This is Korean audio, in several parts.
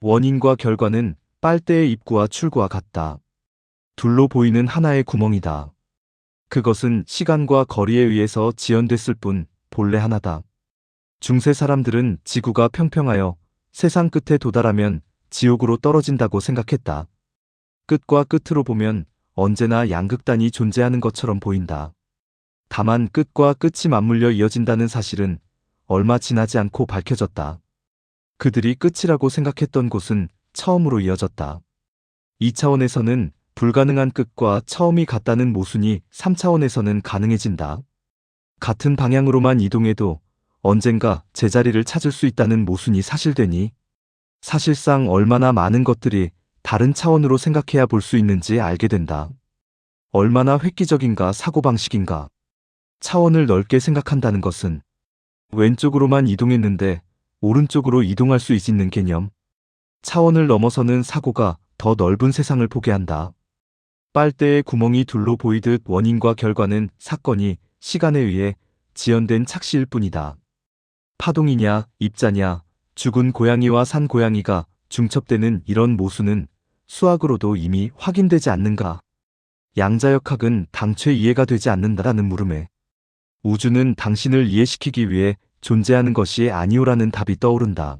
원인과 결과는 빨대의 입구와 출구와 같다. 둘로 보이는 하나의 구멍이다. 그것은 시간과 거리에 의해서 지연됐을 뿐 본래 하나다. 중세 사람들은 지구가 평평하여 세상 끝에 도달하면 지옥으로 떨어진다고 생각했다. 끝과 끝으로 보면 언제나 양극단이 존재하는 것처럼 보인다. 다만 끝과 끝이 맞물려 이어진다는 사실은 얼마 지나지 않고 밝혀졌다. 그들이 끝이라고 생각했던 곳은 처음으로 이어졌다. 2차원에서는 불가능한 끝과 처음이 같다는 모순이 3차원에서는 가능해진다. 같은 방향으로만 이동해도 언젠가 제자리를 찾을 수 있다는 모순이 사실되니 사실상 얼마나 많은 것들이 다른 차원으로 생각해야 볼 수 있는지 알게 된다. 얼마나 획기적인가 사고방식인가. 차원을 넓게 생각한다는 것은 왼쪽으로만 이동했는데 오른쪽으로 이동할 수 있는 개념. 차원을 넘어서는 사고가 더 넓은 세상을 보게 한다. 빨대의 구멍이 둘로 보이듯 원인과 결과는 사건이 시간에 의해 지연된 착시일 뿐이다. 파동이냐 입자냐 죽은 고양이와 산 고양이가 중첩되는 이런 모순은 수학으로도 이미 확인되지 않는가. 양자역학은 당최 이해가 되지 않는다라는 물음에 우주는 당신을 이해시키기 위해 존재하는 것이 아니오라는 답이 떠오른다.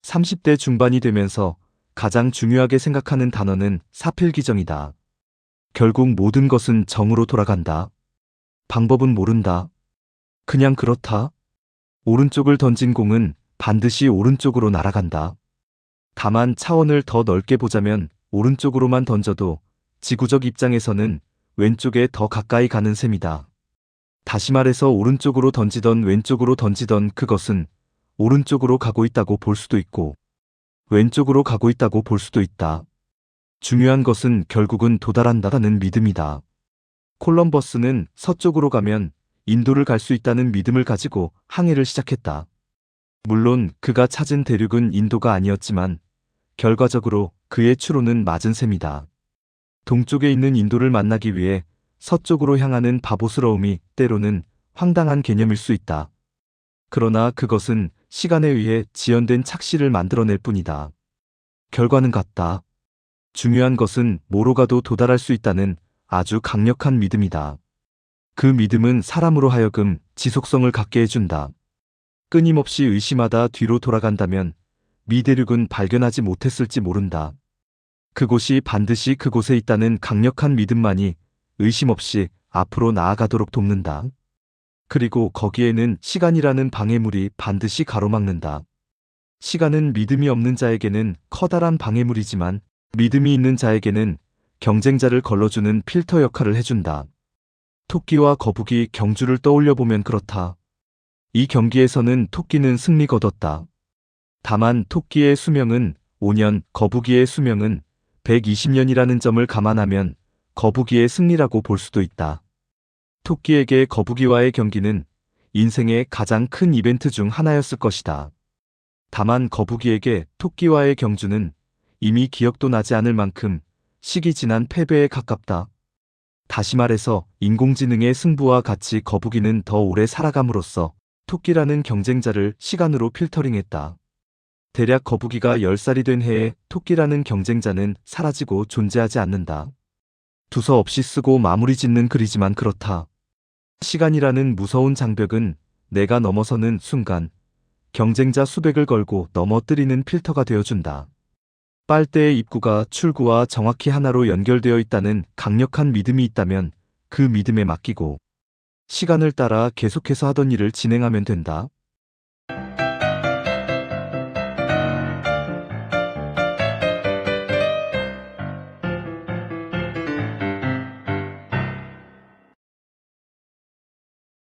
30대 중반이 되면서 가장 중요하게 생각하는 단어는 사필귀정이다. 결국 모든 것은 정으로 돌아간다. 방법은 모른다. 그냥 그렇다. 오른쪽을 던진 공은 반드시 오른쪽으로 날아간다. 다만 차원을 더 넓게 보자면 오른쪽으로만 던져도 지구적 입장에서는 왼쪽에 더 가까이 가는 셈이다. 다시 말해서 오른쪽으로 던지던 왼쪽으로 던지던 그것은 오른쪽으로 가고 있다고 볼 수도 있고 왼쪽으로 가고 있다고 볼 수도 있다. 중요한 것은 결국은 도달한다는 믿음이다. 콜럼버스는 서쪽으로 가면 인도를 갈 수 있다는 믿음을 가지고 항해를 시작했다. 물론 그가 찾은 대륙은 인도가 아니었지만 결과적으로 그의 추론은 맞은 셈이다. 동쪽에 있는 인도를 만나기 위해 서쪽으로 향하는 바보스러움이 때로는 황당한 개념일 수 있다. 그러나 그것은 시간에 의해 지연된 착시를 만들어낼 뿐이다. 결과는 같다. 중요한 것은 뭐로 가도 도달할 수 있다는 아주 강력한 믿음이다. 그 믿음은 사람으로 하여금 지속성을 갖게 해준다. 끊임없이 의심하다 뒤로 돌아간다면 미대륙은 발견하지 못했을지 모른다. 그곳이 반드시 그곳에 있다는 강력한 믿음만이 의심 없이 앞으로 나아가도록 돕는다. 그리고 거기에는 시간이라는 방해물이 반드시 가로막는다. 시간은 믿음이 없는 자에게는 커다란 방해물이지만 믿음이 있는 자에게는 경쟁자를 걸러주는 필터 역할을 해준다. 토끼와 거북이 경주를 떠올려보면 그렇다. 이 경기에서는 토끼는 승리 거뒀다. 다만 토끼의 수명은 5년, 거북이의 수명은 120년이라는 점을 감안하면 거북이의 승리라고 볼 수도 있다. 토끼에게 거북이와의 경기는 인생의 가장 큰 이벤트 중 하나였을 것이다. 다만 거북이에게 토끼와의 경주는 이미 기억도 나지 않을 만큼 시기 지난 패배에 가깝다. 다시 말해서 인공지능의 승부와 같이 거북이는 더 오래 살아감으로써 토끼라는 경쟁자를 시간으로 필터링했다. 대략 거북이가 10살이 된 해에 토끼라는 경쟁자는 사라지고 존재하지 않는다. 두서없이 쓰고 마무리 짓는 글이지만 그렇다. 시간이라는 무서운 장벽은 내가 넘어서는 순간 경쟁자 수백을 걸고 넘어뜨리는 필터가 되어준다. 빨대의 입구가 출구와 정확히 하나로 연결되어 있다는 강력한 믿음이 있다면 그 믿음에 맡기고 시간을 따라 계속해서 하던 일을 진행하면 된다.